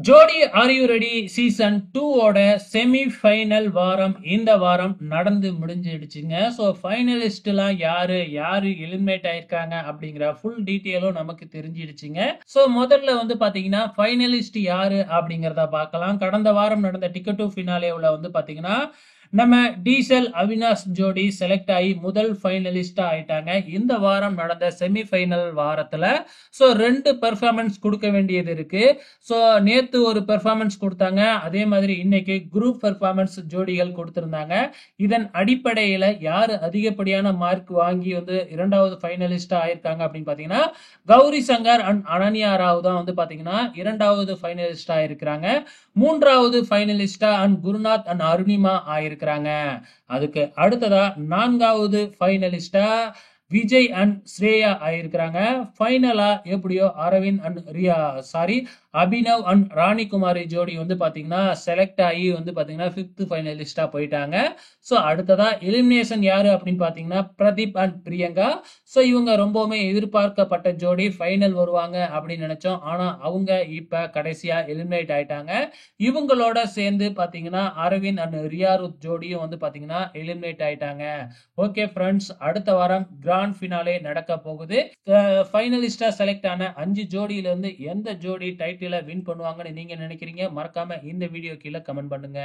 ஜோடி are you ready season 2 ஓட semi final வாரம் இந்த வாரம் நடந்து முடிஞ்சிடுச்சுங்க. ஸோ ஃபைனலிஸ்ட்லாம் யாரு யாரு எலிமினேட் ஆயிருக்காங்க அப்படிங்கிற ஃபுல் டீட்டெயிலும் நமக்கு தெரிஞ்சிடுச்சுங்க. ஸோ முதல்ல வந்து பாத்தீங்கன்னா ஃபைனலிஸ்ட் யாரு அப்படிங்கிறத பார்க்கலாம். கடந்த வாரம் நடந்த டிக்கெட் டு ஃபினாலேவில் வந்து பாத்தீங்கன்னா நம்ம டீசல் அவினாஷ் ஜோடி செலக்ட் ஆகி முதல் ஃபைனலிஸ்டா ஆயிட்டாங்க. இந்த வாரம் நடந்த செமி ஃபைனல் வாரத்துல ஸோ 2 பெர்ஃபார்மன்ஸ் கொடுக்க வேண்டியது இருக்கு. ஸோ நேத்து ஒரு பெர்ஃபார்மன்ஸ் கொடுத்தாங்க, அதே மாதிரி இன்னைக்கு குரூப் பெர்ஃபார்மன்ஸ் ஜோடிகள் கொடுத்திருந்தாங்க. இதன் அடிப்படையில யாரு அதிகப்படியான மார்க் வாங்கி வந்து இரண்டாவது ஃபைனலிஸ்டா ஆயிருக்காங்க அப்படின்னு பாத்தீங்கன்னா கௌரி சங்கர் அண்ட் அனன்யா ராவ் தான் வந்து பாத்தீங்கன்னா இரண்டாவது ஃபைனலிஸ்டா இருக்கிறாங்க. மூன்றாவது ஃபைனலிஸ்டா அண்ட் குருநாத் அண்ட் அருணிமா ஆயிருக்கிறாங்க. அதுக்கு அடுத்ததா நான்காவது ஃபைனலிஸ்டா விஜய் அண்ட் ஸ்ரேயா ஆயிருக்கிறாங்க. ஃபைனலா எப்படியோ அரவிந்த் அண்ட் அபினவ் அண்ட் ராணிகுமாரி ஜோடி வந்து பாத்தீங்கன்னா செலக்ட் ஆகி வந்து பாத்தீங்கன்னா 5th ஃபைனலிஸ்டா போயிட்டாங்க. ஸோ அடுத்ததா எலிமினேஷன் யாரு அப்படின்னு பாத்தீங்கன்னா பிரதீப் அண்ட் பிரியங்கா. ஸோ இவங்க ரொம்பவுமே எதிர்பார்க்கப்பட்ட ஜோடி, ஃபைனல் வருவாங்க அப்படின்னு நினைச்சோம். ஆனா அவங்க இப்ப கடைசியா எலிமினேட் ஆயிட்டாங்க. இவங்களோட சேர்ந்து பாத்தீங்கன்னா அரவிந்த் அண்ட் ரியாருத் ஜோடியும் வந்து பாத்தீங்கன்னா எலிமினேட் ஆயிட்டாங்க. ஓகே ஃப்ரெண்ட்ஸ், அடுத்த வாரம் கிராண்ட் ஃபினாலே நடக்க போகுது. ஃபைனலிஸ்டா செலக்ட் ஆன 5 ஜோடியில இருந்து எந்த ஜோடி டைட்டிலை வின் பண்ணுவாங்கன்னு நீங்க நினைக்கிறீங்க? மறக்காம இந்த வீடியோ கீழே கமெண்ட் பண்ணுங்க.